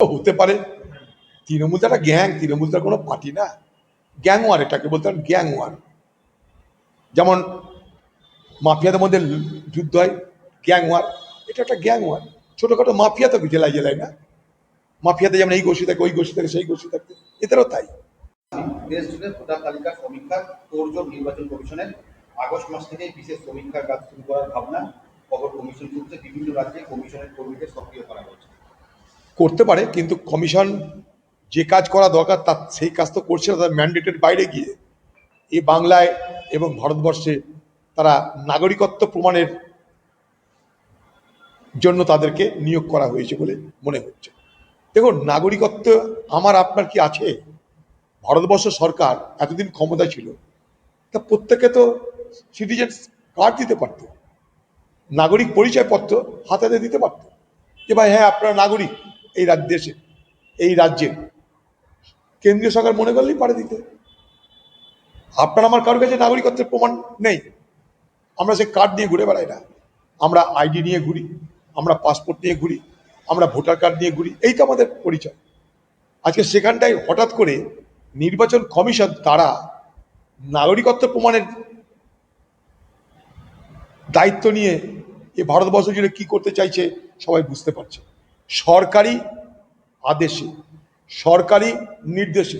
হতে পারে। তৃণমূল তো একটা গ্যাং, তৃণমূল তো কোনো পার্টি না। গ্যাং ওয়ার, এটাকে বলতে পারেন গ্যাং ওয়ার। যেমন মাফিয়াদের মধ্যে যুদ্ধ হয়, গ্যাং ওয়ার, এটা একটা গ্যাং ওয়ার। ছোটখাটো মাফিয়া তো জেলায় জেলায় না, মাফিয়াতে যেমন এই গোষ্ঠী থাকে, ওই গোষ্ঠী থাকে, সেই গোষ্ঠী থাকে, এদেরও তাই। দেশ জুড়ে ভোটার তালিকা সমীক্ষা তোড়জোড় নির্বাচন কমিশনের। আগস্ট মাস থেকেই বিশেষ সমীক্ষার কাজ শুরু করার ভাবনা। খবর কমিশন সূত্রে বিভিন্ন রাজ্যে কমিশনের কর্মীদের সক্রিয় করা হয়েছে। করতে পারে, কিন্তু কমিশন যে কাজ করা দরকার তার সেই কাজ তো করছে না, তার ম্যান্ডেটের বাইরে গিয়ে। এই বাংলায় এবং ভারতবর্ষে তারা নাগরিকত্ব প্রমাণের জন্য তাদেরকে নিয়োগ করা হয়েছে বলে মনে হচ্ছে। দেখুন, নাগরিকত্ব আমার আপনার কি আছে? ভারতবর্ষ সরকার এতদিন ক্ষমতা ছিল, তা প্রত্যেকে তো সিটিজেন কার্ড দিতে পারত, নাগরিক পরিচয়পত্র হাতে দিতে পারত, যে ভাই হ্যাঁ আপনারা নাগরিক এই দেশে, এই রাজ্যের। কেন্দ্রীয় সরকার মনে করলেই পারে দিতে। আপনার আমার কারোর কাছে নাগরিকত্বের প্রমাণ নেই, আমরা সে কার্ড নিয়ে ঘুরে বেড়াই না, আমরা আইডি নিয়ে ঘুরি, আমরা পাসপোর্ট নিয়ে ঘুরি, আমরা ভোটার কার্ড নিয়ে ঘুরি, এই তো আমাদের পরিচয়। আজকে সেখানটায় হঠাৎ করে নির্বাচন কমিশন তারা নাগরিকত্ব প্রমাণের দায়িত্ব নিয়ে এ ভারতবর্ষ জুড়ে কি করতে চাইছে সবাই বুঝতে পারছে। সরকারি আদেশে, সরকারি নির্দেশে,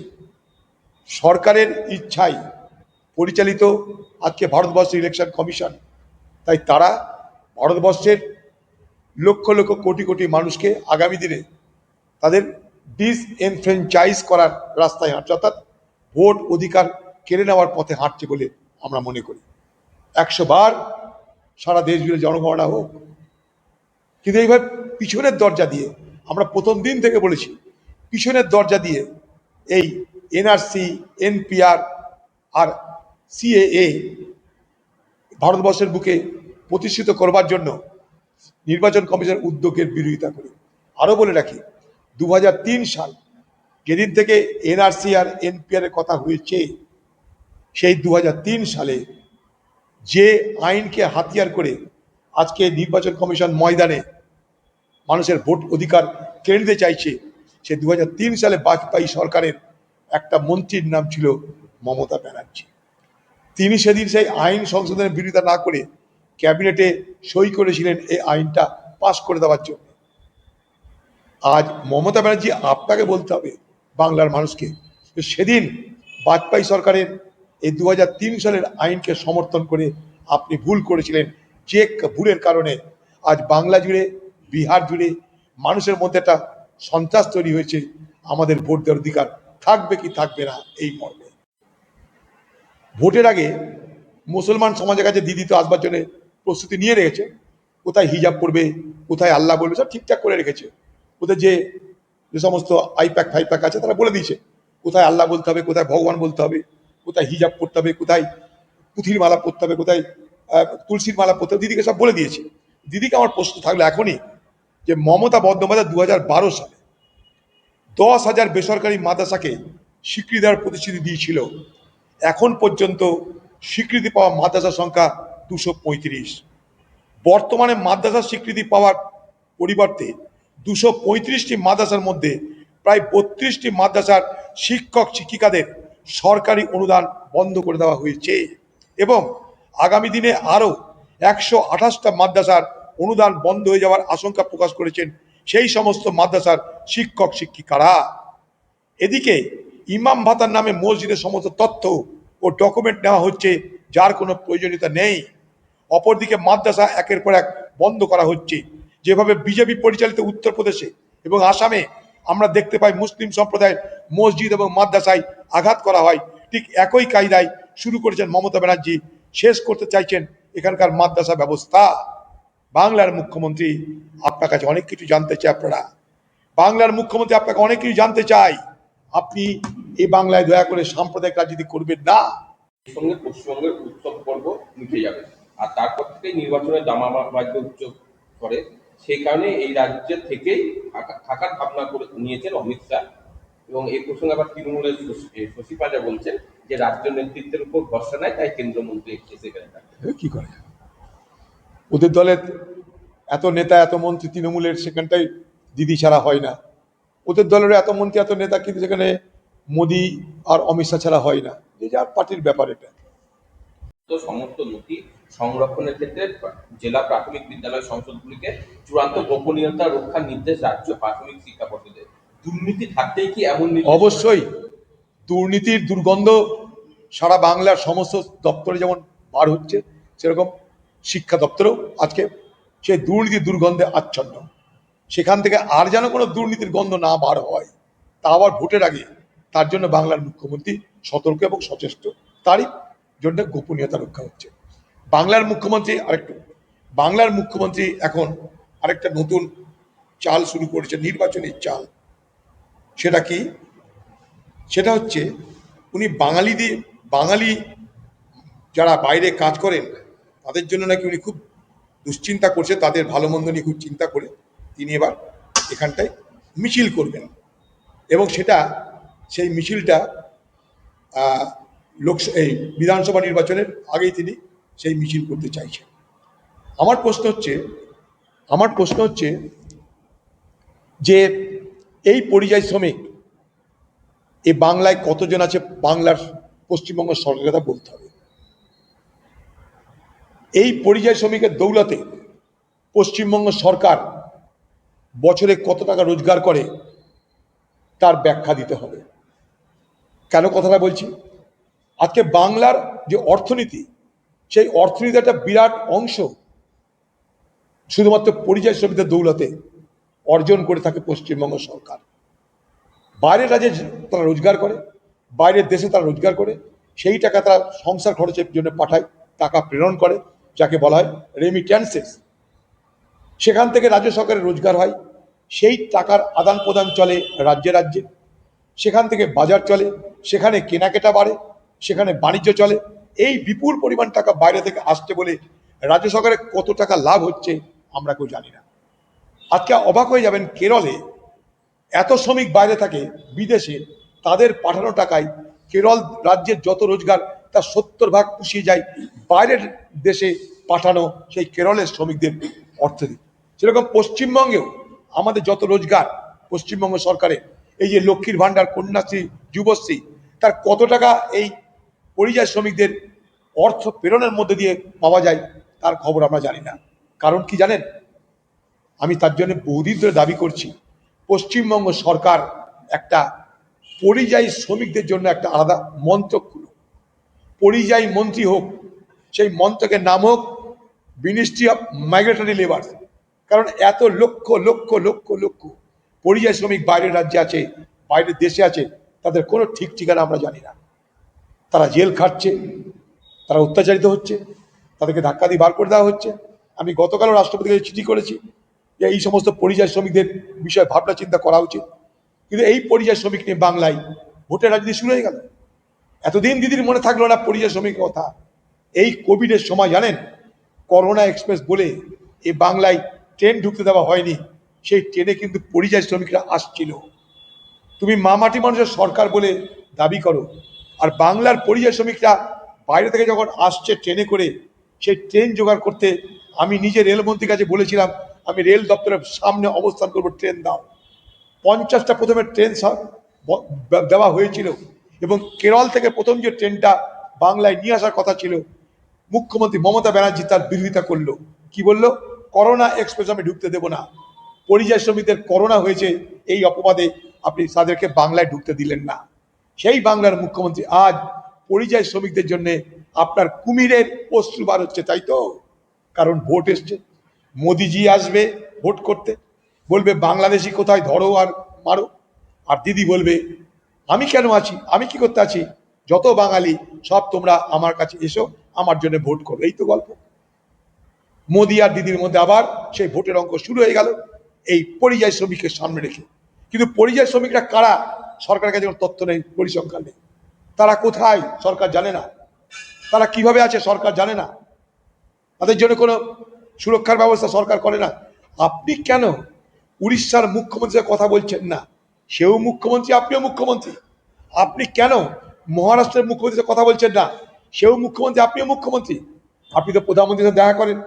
সরকারের ইচ্ছায় পরিচালিত আজকে ভারতবর্ষ ইলেকশন কমিশন। তাই তারা ভারতবর্ষের লক্ষ লক্ষ কোটি কোটি মানুষকে আগামী দিনে তাদের ডিসএনফ্র্যাঞ্চাইজ করার রাস্তায় হাঁটছে, অর্থাৎ ভোট অধিকার কেড়ে নেওয়ার পথে হাঁটছে বলে আমরা মনে করি। 100 বার সারা দেশ জুড়ে জনগণনা হোক, কিন্তু এইভাবে পিছনের দরজা দিয়ে, আমরা প্রথম দিন থেকে বলেছি, পিছনের দরজা দিয়ে এই এনআরসি, এনপিআর আর সিএএ ভারতবর্ষের বুকে প্রতিষ্ঠিত করবার জন্য নির্বাচন কমিশনের উদ্যোগের বিরোধিতা করি। আরও বলে রাখি, 2003 সাল যেদিন থেকে এনআরসি আর এনপিআর এর কথা হয়েছে, সেই 2003 সালে যে আইনকে হাতিয়ার করে আজকে নির্বাচন কমিশন ময়দানে মানুষের ভোট অধিকার কেড়ে নিতে চাইছে, সে 2003 সালে বাজপেয়ী সরকারের একটা মন্ত্রীর নাম ছিল মমতা ব্যানার্জি। তিনি সেদিন সেই আইন সংশোধনের বিরোধিতা না করে ক্যাবিনেটে সই করেছিলেন এই আইনটা পাশ করে দেওয়ার জন্য। আজ মমতা ব্যানার্জি আপনাকে বলতে হবে বাংলার মানুষকে, সেদিন বাজপেয়ী সরকারের এই 2003 সালের আইনকে সমর্থন করে আপনি ভুল করেছিলেন, যে ভুলের কারণে আজ বাংলা জুড়ে, বিহার জুড়ে মানুষের মধ্যে একটা সন্ত্রাস তৈরি হয়েছে। আমাদের ভোট দেওয়ার অধিকার থাকবে কি থাকবে না এই মর্মে। ভোটের আগে মুসলমান সমাজের কাছে দিদি তো আসবার জন্য প্রস্তুতি নিয়ে রেখেছে, কোথায় হিজাব পড়বে, কোথায় আল্লাহ বলবে, সব ঠিকঠাক করে রেখেছে। ওদের যে সমস্ত আইপ্যাক ফাইপ্যাক আছে তারা বলে দিয়েছে কোথায় আল্লাহ বলতে হবে, কোথায় ভগবান বলতে হবে, কোথায় হিজাব পড়তে হবে, কোথায় পুঁথির মালা পড়তে হবে, কোথায় তুলসীর মালা পড়তে হবে, দিদিকে সব বলে দিয়েছে। দিদিকে আমার প্রশ্ন থাকলো এখনই, যে মমতা বন্দ্যোপাধ্যায় 2012 সালে 10,000 বেসরকারি মাদ্রাসাকে স্বীকৃতি দেওয়ার প্রতিশ্রুতি দিয়েছিল। এখন পর্যন্ত স্বীকৃতি পাওয়া মাদ্রাসার সংখ্যা 235। বর্তমানে মাদ্রাসার স্বীকৃতি পাওয়ার পরিবর্তে 235টি মাদ্রাসার মধ্যে প্রায় 32টি মাদ্রাসার শিক্ষক শিক্ষিকাদের সরকারি অনুদান বন্ধ করে দেওয়া হয়েছে এবং আগামী দিনে আরও 128টা মাদ্রাসার অনুদান বন্ধ হয়ে যাওয়ার আশঙ্কা প্রকাশ করেছেন সেই সমস্ত মাদ্রাসার শিক্ষক শিক্ষিকারা। এদিকে ইমাম ভাতার নামে মসজিদের সমস্ত তথ্য ও ডকুমেন্ট নেওয়া হচ্ছে, যার কোনো প্রয়োজনীয়তা নেই। অপরদিকে মাদ্রাসা একের পর এক বন্ধ করা হচ্ছে। যেভাবে বিজেপি পরিচালিত উত্তরপ্রদেশে এবং আসামে আমরা দেখতে পাই মুসলিম সম্প্রদায়ের মসজিদ এবং মাদ্রাসায় আঘাত করা হয়, ঠিক একই কায়দায় শুরু করেছেন মমতা ব্যানার্জি, শেষ করতে চাইছেন এখানকার মাদ্রাসা ব্যবস্থা। বাংলার মুখ্যমন্ত্রী আপনার কাছে অনেক কিছু জানতে চাই, আপনারা বাংলার মুখ্যমন্ত্রী আপনাকে অনেক কিছু জানতে চাই, আপনি এই বাংলায় দয়া করে সাম্প্রদায়িক রাজনীতি করবেন না। সঙ্গে পশ্চিমবঙ্গের উৎসব পর্ব মিটে যাবে, আর তারপর থেকেই নির্বাচনের দামাবাদ্য উচ্চ করে। সেই কারণে এই রাজ্য থেকেই থাকার ভাবনা করে নিয়েছেন অমিত শাহ। এবং এই প্রসঙ্গে আবার তৃণমূলের শশী পাজা বলছেন যে রাজ্য নেতৃত্বের উপর ভরসা নাই, তাই কেন্দ্রমন্ত্রী এসে গেলেন। কি করে ওদের দলের এত নেতা এত মন্ত্রী তৃণমূলের, সেখানটাই দিদি ছাড়া হয় না। ওদের দলের এত মন্ত্রী এত নেতা, কিন্তু সেখানে মোদি আর অমিত শাহ ছাড়া হয় না, যে যার পার্টির ব্যাপার এটা। তো সমস্ত নথি সংরক্ষণের ক্ষেত্রে জেলা প্রাথমিক বিদ্যালয় সংসদগুলিকে চূড়ান্ত গোপনীয়তা রক্ষার নির্দেশ রাজ্য প্রাথমিক শিক্ষা পর্ষদের। দুর্নীতি থাকতেই কি এমন নির্দেশ? অবশ্যই দুর্নীতির দুর্গন্ধ সারা বাংলার সমস্ত দপ্তরে যেমন বার হচ্ছে, সেরকম শিক্ষা দপ্তরেও আজকে সেই দুর্নীতির দুর্গন্ধে আচ্ছন্ন। সেখান থেকে আর যেন কোনো দুর্নীতির গন্ধ না বার হয়, তা আবার ভোটের আগে, তার জন্য বাংলার মুখ্যমন্ত্রী সতর্ক এবং সচেষ্ট, তারই জন্য গোপনীয়তা রক্ষা হচ্ছে। বাংলার মুখ্যমন্ত্রী এখন আরেকটা নতুন চাল শুরু করেছে, নির্বাচনের চাল। সেটা কি? সেটা হচ্ছে উনি বাঙালি যারা বাইরে কাজ করেন তাদের জন্য নাকি উনি খুব দুশ্চিন্তা করছে, তাদের ভালো মন্দ নিয়ে খুব চিন্তা করে তিনি এবার এখানটায় মিছিল করবেন, এবং সেই মিছিলটা এই বিধানসভা নির্বাচনের আগেই তিনি সেই মিছিল করতে চাইছেন। আমার প্রশ্ন হচ্ছে যে এই পরিযায়ী শ্রমিক এই বাংলায় কতজন আছে, বাংলার পশ্চিমবঙ্গ সরকারের কথা বলতে হবে। এই পরিযায়ী শ্রমিকের দৌলতে পশ্চিমবঙ্গ সরকার বছরে কত টাকা রোজগার করে তার ব্যাখ্যা দিতে হবে। কেন কথাটা বলছি? আজকে বাংলার যে অর্থনীতি, সেই অর্থনীতির একটা বিরাট অংশ শুধুমাত্র পরিযায়ী শ্রমিকদের দৌলতে অর্জন করে থাকে পশ্চিমবঙ্গ সরকার। বাইরের রাজ্যে তারা রোজগার করে, বাইরের দেশে তারা রোজগার করে, সেই টাকা তারা সংসার খরচের জন্য পাঠায়, টাকা প্রেরণ করে, যাকে বলা হয় রেমিট্যান্সেস। সেখান থেকে রাজ্য সরকারের রোজগার হয়, সেই টাকার আদান প্রদান চলে রাজ্যে রাজ্যে, সেখান থেকে বাজার চলে, সেখানে কেনাকাটা বাড়ে, সেখানে বাণিজ্য চলে। এই বিপুল পরিমাণ টাকা বাইরে থেকে আসছে বলে রাজ্য সরকারের কত টাকা লাভ হচ্ছে আমরা কেউ জানি না। আজকে অবাক হয়ে যাবেন, কেরলে এত শ্রমিক বাইরে থাকে বিদেশে, তাদের পাঠানো টাকায় কেরল রাজ্যের যত রোজগার তার 70% পুষিয়ে যায় বাইরের দেশে পাঠানো সেই কেরলের শ্রমিকদের অর্থনীতি। সেরকম পশ্চিমবঙ্গেও আমাদের যত রোজগার পশ্চিমবঙ্গ সরকারের, এই যে লক্ষ্মীর ভাণ্ডার, কন্যাশ্রী, যুবশ্রী, তার কত টাকা এই পরিযায়ী শ্রমিকদের অর্থ প্রেরণের মধ্যে দিয়ে পাওয়া যায় তার খবর আমরা জানি না। কারণ কি জানেন? আমি তার জন্য বহুদিন ধরে দাবি করছি, পশ্চিমবঙ্গ সরকার একটা পরিযায়ী শ্রমিকদের জন্য একটা আলাদা মন্ত্রক খুলুক, পরিযায়ী মন্ত্রী হোক, সেই মন্ত্রকের নাম হোক মিনিস্ট্রি অফ মাইগ্রেটরি লেবার। কারণ এত লক্ষ লক্ষ লক্ষ লক্ষ পরিযায়ী শ্রমিক বাইরের রাজ্যে আছে, বাইরের দেশে আছে, তাদের কোনো ঠিক ঠিকানা আমরা জানি না। তারা জেল খাটছে, তারা অত্যাচারিত হচ্ছে, তাদেরকে ধাক্কা দিয়ে বার করে দেওয়া হচ্ছে। আমি গতকালও রাষ্ট্রপতিকে চিঠি করেছি যে এই সমস্ত পরিযায়ী শ্রমিকদের বিষয়ে ভাবনা চিন্তা করা উচিত। কিন্তু এই পরিযায়ী শ্রমিক নিয়ে বাংলায় ভোটের রাজনীতি শুরু হয়ে গেল। এতদিন দিদির মনে থাকলো না পরিযায়ী শ্রমিকের কথা। এই কোভিডের সময় জানেন, করোনা এক্সপ্রেস বলে এই বাংলায় ট্রেন ঢুকতে দেওয়া হয়নি, সেই ট্রেনে কিন্তু পরিযায়ী শ্রমিকরা আসছিল। তুমি মামাটি মানুষের সরকার বলে দাবি করো, আর বাংলার পরিযায়ী শ্রমিকরা বাইরে থেকে যখন আসছে ট্রেনে করে, সেই ট্রেন জোগাড় করতে আমি নিজে রেলমন্ত্রীর কাছে বলেছিলাম আমি রেল দপ্তরের সামনে অবস্থান করব, ট্রেন দাও। 50টা প্রথমে ট্রেন দেওয়া হয়েছিল, এবং কেরল থেকে প্রথম যে ট্রেনটা বাংলায় নিয়ে আসার কথা ছিল, মুখ্যমন্ত্রী মমতা ব্যানার্জি তার বিরোধিতা করলো। কি বলল? করোনা এক্সপ্রেস আমি ঢুকতে দেব না। পরিযায়ী শ্রমিকদের করোনা হয়েছে এই অপবাদে আপনি তাদেরকে বাংলায় ঢুকতে দিলেন না। সেই বাংলার মুখ্যমন্ত্রী আজ পরিযায়ী শ্রমিকদের জন্য আপনার কুমিরের অশ্রু বার হচ্ছে, তাই তো? কারণ ভোট এসছে, মোদিজি আসবে ভোট করতে, বলবে বাংলাদেশি কোথায়, ধরো আর মারো। আর দিদি বলবে আমি কেন আছি, আমি কি করতে আছি, যত বাঙালি সব তোমরা আমার কাছে এসো, আমার জন্য ভোট করো। এই তো গল্প। মোদি আর দিদির মধ্যে আবার সেই ভোটের অঙ্ক শুরু হয়ে গেল এই পরিযায়ী শ্রমিকের সামনে রেখে। কিন্তু পরিযায়ী শ্রমিকরা কারা? সরকারের কাছে কোনো তথ্য নেই, পরিসংখ্যান নেই। তারা কোথায় সরকার জানে না, তারা কিভাবে আছে সরকার জানে না, তাদের জন্য কোনো সুরক্ষার ব্যবস্থা সরকার করে না। আপনি কেন উড়িষ্যার মুখ্যমন্ত্রীর কথা বলছেন না? সেও মুখ্যমন্ত্রী, আপনিও মুখ্যমন্ত্রী। আপনি কেন মহারাষ্ট্রের মুখ্যমন্ত্রীর কথা বলছেন না? সেও মুখ্যমন্ত্রী, আপনিও মুখ্যমন্ত্রী। আপনি তো প্রধানমন্ত্রীর সঙ্গে দেখা করেন,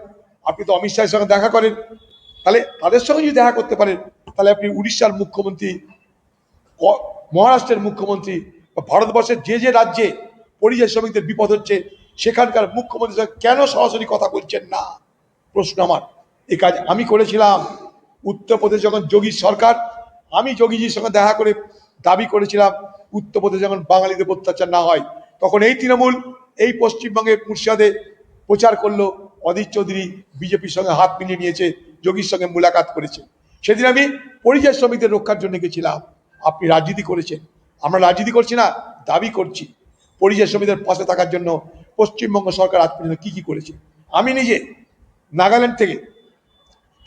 আপনি তো অমিত শাহের সঙ্গে দেখা করেন। তাহলে তাদের সঙ্গে যদি দেখা করতে পারেন, তাহলে আপনি উড়িষ্যার মুখ্যমন্ত্রী মহারাষ্ট্রের মুখ্যমন্ত্রী বা ভারতবর্ষের যে যে রাজ্যে পরিযায়ী শ্রমিকদের বিপদ হচ্ছে সেখানকার মুখ্যমন্ত্রী সঙ্গে কেন সরাসরি কথা বলছেন না? প্রশ্ন আমার। এই কাজ আমি করেছিলাম উত্তরপ্রদেশ যখন যোগীর সরকার, আমি যোগীজির সঙ্গে দেখা করে দাবি করেছিলাম উত্তরপ্রদেশে যখন বাঙালিদের অত্যাচার না হয়, তখন এই তৃণমূল এই পশ্চিমবঙ্গের মুর্শিদাবাদে প্রচার করলো, অধীর চৌধুরী বিজেপির সঙ্গে হাত মিলিয়ে নিয়েছে, যোগীর সঙ্গে মুলাকাত করেছে। সেদিন আমি পরিযায়ী শ্রমিকদের রক্ষার জন্য গেছিলাম। আপনি রাজনীতি করেছেন, আমরা রাজনীতি করছি না, দাবি করছি পরিযায়ী শ্রমিকদের পাশে থাকার জন্য পশ্চিমবঙ্গ সরকার আজ পর্যন্ত কি কি করেছে। আমি নিজে নাগাল্যান্ড থেকে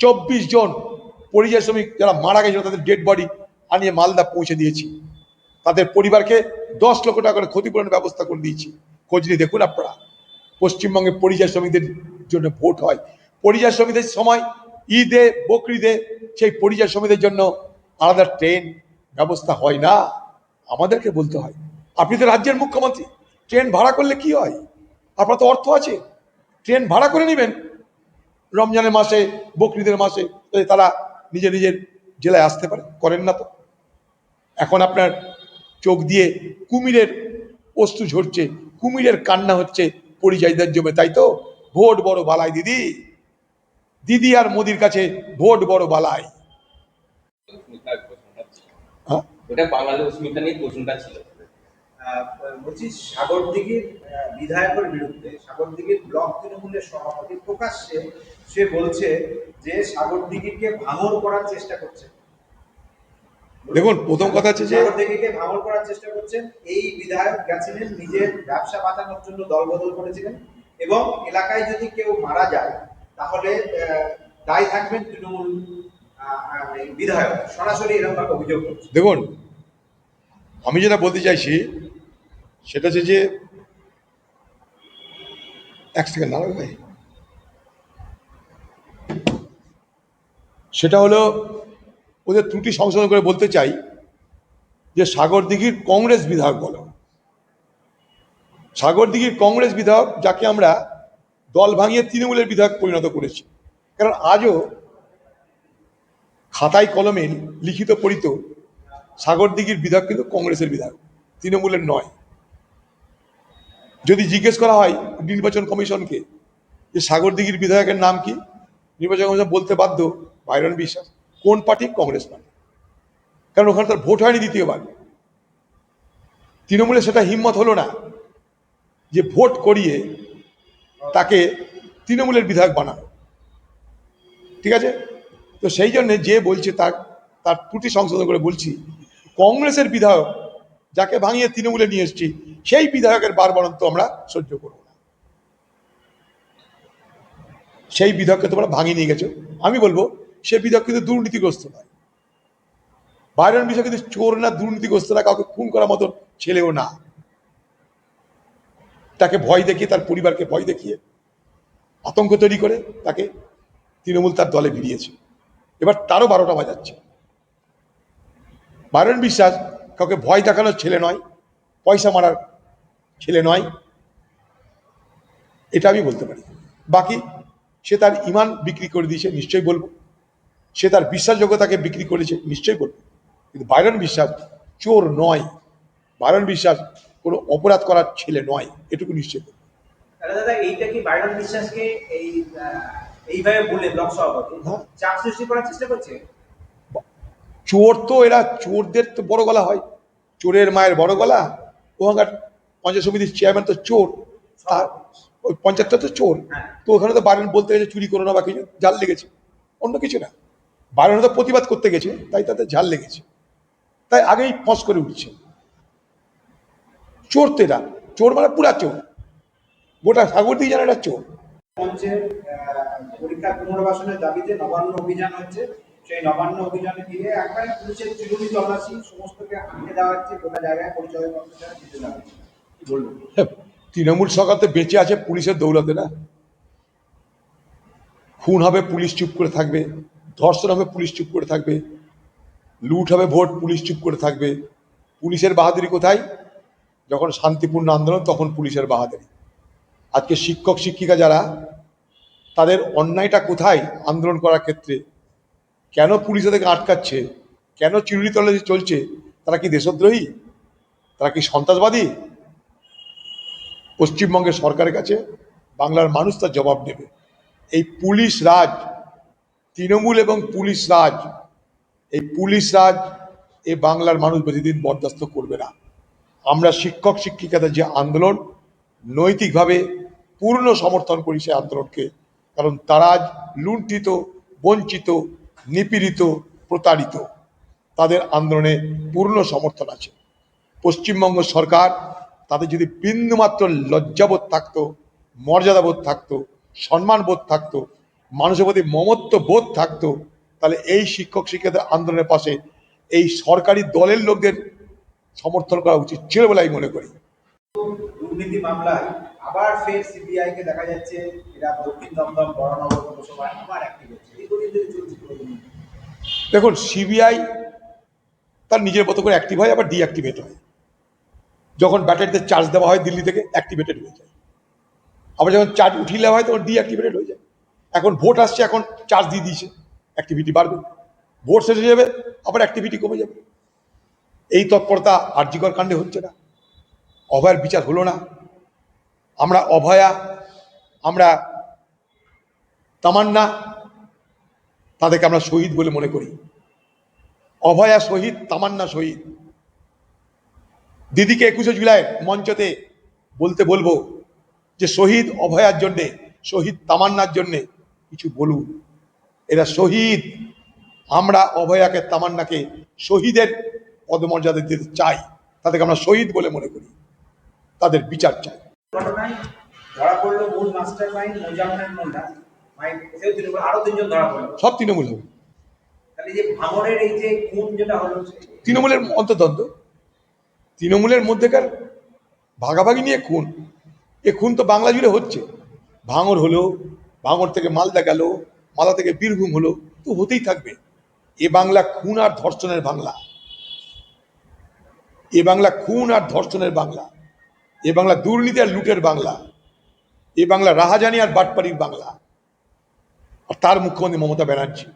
24 জন পরিযায়ী শ্রমিক যারা মারা গেছিল তাদের ডেড বডি আনিয়ে মালদা পৌঁছে দিয়েছি, তাদের পরিবারকে 10 লক্ষ টাকা করে ক্ষতিপূরণের ব্যবস্থা করে দিয়েছি। খোঁজ নিয়ে দেখুন আপনারা, পশ্চিমবঙ্গে পরিযায়ী শ্রমিকদের জন্য ভোট হয়। পরিযায়ী শ্রমিকদের সময় ঈদে বকরিদে সেই পরিযায়ী শ্রমিকদের জন্য আলাদা ট্রেন ব্যবস্থা হয় না, আমাদেরকে বলতে হয়। আপনি তো রাজ্যের মুখ্যমন্ত্রী, ট্রেন ভাড়া করলে কি হয়? আপনার তো অর্থ আছে, ট্রেন ভাড়া করে নেবেন রমজানের মাসে বকরিদের মাসে, তারা নিজের নিজের জেলায় আসতে পারে, করেন না তো। এখন আপনার চোখ দিয়ে কুমিরের অশ্রু ঝরছে, কুমিরের কান্না হচ্ছে পরিযায়ীদের জন্য, তাই তো? ভোট বড় বালাই দিদি, দিদি আর মোদির কাছে ভোট বড় বালাই। হ্যাঁ, ওটা বাংলাদেশ স্মিতা নিয়ে প্রশ্নটা ছিল। বলছি সাগরদিঘির বিধায়কের বিরুদ্ধে সাগরদিঘির ব্লক তৃণমূলের সভাপতি প্রকাশ্যে সে বলছে যে সাগরদিঘিকে ভাঙর করার চেষ্টা করছে। দেখুন প্রথম কথা হচ্ছে যে সাগরদিঘিকে ভাঙর করার চেষ্টা করছেন। এই বিধায়ক গেছিলেন নিজের ব্যবসা বাঁচানোর জন্য, দলবদল করেছিলেন, এবং এলাকায় যদি কেউ মারা যায় তাহলে দায়ী থাকবেন তৃণমূল বিধায়ক, সরাসরি এরকম ভাবে অভিযোগ করছে। দেখুন আমি যেটা বলতে চাইছি সেটা হচ্ছে যে, এক সেকেন্ড দাঁড়াবে ভাই, সেটা হলো ওদের ত্রুটি সংশোধন করে বলতে চাই যে সাগরদিঘির কংগ্রেস বিধায়ক বলো, সাগরদিঘির কংগ্রেস বিধায়ক যাকে আমরা দল ভাঙিয়ে তৃণমূলের বিধায়ক পরিণত করেছি। কারণ আজও খাতায় কলমে লিখিত পড়িত সাগরদিঘির বিধায়ক কিন্তু কংগ্রেসের বিধায়ক, তৃণমূলের নয়। যদি জিজ্ঞেস করা হয় নির্বাচন কমিশনকে যে সাগরদিঘির বিধায়কের নাম কি, নির্বাচন কমিশন বলতে বাধ্য বাইরন বিশ্বাস। কোন পার্টি? কংগ্রেস পার্টি। কারণ ওখানে তার ভোট হয়নি দ্বিতীয়বার। তৃণমূলে সেটা হিম্মত হলো না যে ভোট করিয়ে তাকে তৃণমূলের বিধায়ক বানানো, ঠিক আছে? তো সেই জন্য যে বলছে তার ত্রুটি সংশোধন করে বলছি, কংগ্রেসের বিধায়ক যাকে ভাঙিয়ে তৃণমূলে নিয়ে এসেছি সেই বিধায়কের বারবারন্ত আমরা সহ্য করব না। সেই বিধায়ককে তোমরা ভাঙিয়ে নিয়ে গেছো। আমি বলবো সে বিধায়ক কিন্তু দুর্নীতিগ্রস্ত নয়, বাইরন বিষয় কিন্তু চোর না, দুর্নীতিগ্রস্ত না, কাউকে খুন করার মতো ছেলেও না। তাকে ভয় দেখিয়ে, তার পরিবারকে ভয় দেখিয়ে আতঙ্ক তৈরি করে তাকে তৃণমূল তার দলে ভিড়িয়েছে। এবার তারও 12টা বাজাচ্ছে। বাইরন বিশ্বাস কাউকে ভয় দেখানোর ছেলে নয়, পয়সা মারার ছেলে নয়, এটা আমি বলতে পারি। বাকি সে তার ইমান বিক্রি করে দিয়েছে নিশ্চয়ই বলবো, সে তার বিশ্বাসযোগ্যতাকে বিক্রি করেছে নিশ্চয়ই বলবো, কিন্তু বাইরন বিশ্বাস চোর নয়, বাইরন বিশ্বাস কোনো অপরাধ করার ছেলে নয়, এটুকু নিশ্চয়ই বলবো। দাদা এইটা কি বাইরন বিশ্বাসকে এইভাবে বলে ব্লক সভাপতি চাপ সৃষ্টি করার চেষ্টা করছে? চোর তো এরা, চোরদের তো বড় গলা হয়, চোরের মায়ের বড় গলা। ওখানকার পঞ্চায়েত সমিতির চেয়ারম্যান তো চোর, তার ওই পঞ্চায়েতটা তো চোর। তো ওখানে তো বাইরন বলতে গেছে চুরি করো না বা কিছু, জাল লেগেছে, অন্য কিছু না। বাইরন তো প্রতিবাদ করতে গেছে তাই তাদের ঝাল লেগেছে, তাই আগেই ফস করে উঠছে। চোর তো এরা, চোর মানে পুরা চোর, গোটা সাগরদিঘি জানে এটা চোর। মঞ্চে পরীক্ষা পুনর্বাসনের দাবিতে নবান্ন অভিযান হচ্ছে, সেই নবান্ন অভিযানে গিয়ে একবারে পুলিশের চিরুনি তল্লাশি, সমস্তকে আটকে দেওয়া হচ্ছে, গোটা জায়গায় পরিচয় পত্র ছাড়া দিতে দেওয়া হচ্ছে। কি বলবেন? তৃণমূল সরকার তো বেঁচে আছে পুলিশের দৌলতে না। খুন হবে পুলিশ চুপ করে থাকবে, ধর্ষণ হবে পুলিশ চুপ করে থাকবে, লুট হবে ভোট পুলিশ চুপ করে থাকবে। পুলিশের বাহাদুরি কোথায়? যখন শান্তিপূর্ণ আন্দোলন তখন পুলিশের বাহাদুরি। আজকে শিক্ষক শিক্ষিকা যারা, তাদের অন্যায়টা কোথায় আন্দোলন করার ক্ষেত্রে? কেন পুলিশ ওদেরকে আটকাচ্ছে, কেন চিরুনি তল্লাশি চলছে? তারা কি দেশদ্রোহী? তারা কি সন্ত্রাসবাদী? পশ্চিমবঙ্গের সরকারের কাছে বাংলার মানুষ তার জবাব দেবে। এই পুলিশ রাজ, তৃণমূল এবং পুলিশ রাজ, এই পুলিশ রাজ এ বাংলার মানুষ বেশিদিন বরদাস্ত করবে না। আমরা শিক্ষক শিক্ষিকাদের যে আন্দোলন, নৈতিকভাবে পূর্ণ সমর্থন করি সেই আন্দোলনকে, কারণ তারা আজ লুণ্ঠিত, বঞ্চিত, নিপীড়িত, প্রতারিত। তাদের আন্দোলনে পূর্ণ সমর্থন আছে। পশ্চিমবঙ্গ সরকার তাদের যদি বিন্দুমাত্র লজ্জাবোধ থাকতো, মর্যাদাবোধ থাকতো, সম্মানবোধ থাকতো, মানুষের প্রতি মমত্ব বোধ থাকতো, তাহলে এই শিক্ষক শিক্ষকদের আন্দোলনের পাশে এই সরকারি দলের লোকদের সমর্থন করা উচিত ছিল বলে আমি মনে করি। দুর্নীতি মামলায় আবার ফের সিবিআই কে দেখা যাচ্ছে এরা দক্ষিণ দমদম বড়নগর পৌরসভায় আবার অ্যাক্টিভ হচ্ছে। দীর্ঘদিন ধরে চলছে প্রয়োজন। দেখুন, সিবিআই তার নিজের মতো করে অ্যাক্টিভ হয়, আবার ডিঅ্যাক্টিভেট হয়। যখন ব্যাটারিতে চার্জ দেওয়া হয় দিল্লি থেকে, অ্যাক্টিভেটেড হয়ে যায়। আবার যখন চার্জ উঠিয়ে দেওয়া হয় তখন ডিঅ্যাক্টিভেটেড হয়ে যায়। এখন ভোট আসছে, এখন চার্জ দিয়ে দিয়েছে, অ্যাক্টিভিটি বাড়বে। ভোট শেষ হয়ে যাবে, আবার অ্যাক্টিভিটি কমে যাবে। এই তৎপরতা আরজিকর কাণ্ডে হচ্ছে না। অভয়ার বিচার হলো না। আমরা অভয়া, আমরা তামান্না, তাদেরকে আমরা শহীদ বলে মনে করি। অভয়া শহীদ, তামান্না শহীদ। দিদিকে 21শে জুলাই মঞ্চতে বলতে বলবো যে শহীদ অভয়ার জন্যে, শহীদ তামান্নার জন্যে কিছু বলুন। এরা শহীদ। আমরা অভয়াকে, তামান্নাকে শহীদের পদমর্যাদা দিতে চাই। তাদেরকে আমরা শহীদ বলে মনে করি। তাদের বিচার চাই। ঘটনায় ধরা পড়লো মূল মাস্টার মাইন্ড মোজাম্মেল মোল্লা, সেও তৃণমূল, আরো 3জন ধরা পড়লো। সব তৃণমূল হবে। তাহলে যে ভাঙড়ের এই যে খুন যেটা হলো, তৃণমূলের অন্তর্দ্বন্দ্ব, তৃণমূলের মধ্যেকার ভাগাভাগি নিয়ে খুন। এ খুন তো বাংলা জুড়ে হচ্ছে। ভাঙড় হলো, ভাঙড় থেকে মালদা গেল, মালদা থেকে বীরভূম হলো, তো হতেই থাকবে। এ বাংলা খুন আর ধর্ষণের বাংলা। এ বাংলা খুন আর ধর্ষণের বাংলা। এ বাংলা দুর্নীতি আর লুটের বাংলা। এ বাংলা রাহাজানি আর বাটপাড়ির বাংলা। আর তার মুখ্যমন্ত্রী মমতা ব্যানার্জি।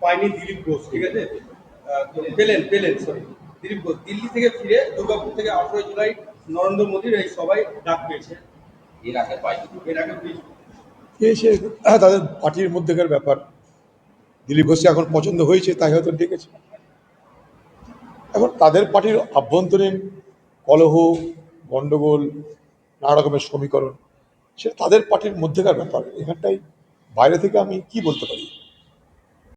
পায়নি দিলীপ ঘোষ, ঠিক আছে? তো পেলেন সরি দিলীপ ঘোষ দিল্লি থেকে ফিরে দুর্গাপুর থেকে 18 জুলাই নরেন্দ্র মোদীর এই সবাই ডাক পেয়েছে। এর আগে পাইনি। এর আগে পেয়েছে। এসে তাদের পার্টির মধ্যেকার ব্যাপার। দিলীপ ঘোষকে এখন পছন্দ হয়েছে, তাই হয়তো ডেকেছে। এখন তাদের পার্টির আভ্যন্তরীণ কলহ, গণ্ডগোল, নানা রকমের সমীকরণ, সেটা তাদের পার্টির মধ্যেকার ব্যাপার। এখানটাই বাইরে থেকে আমি কি বলতে পারি।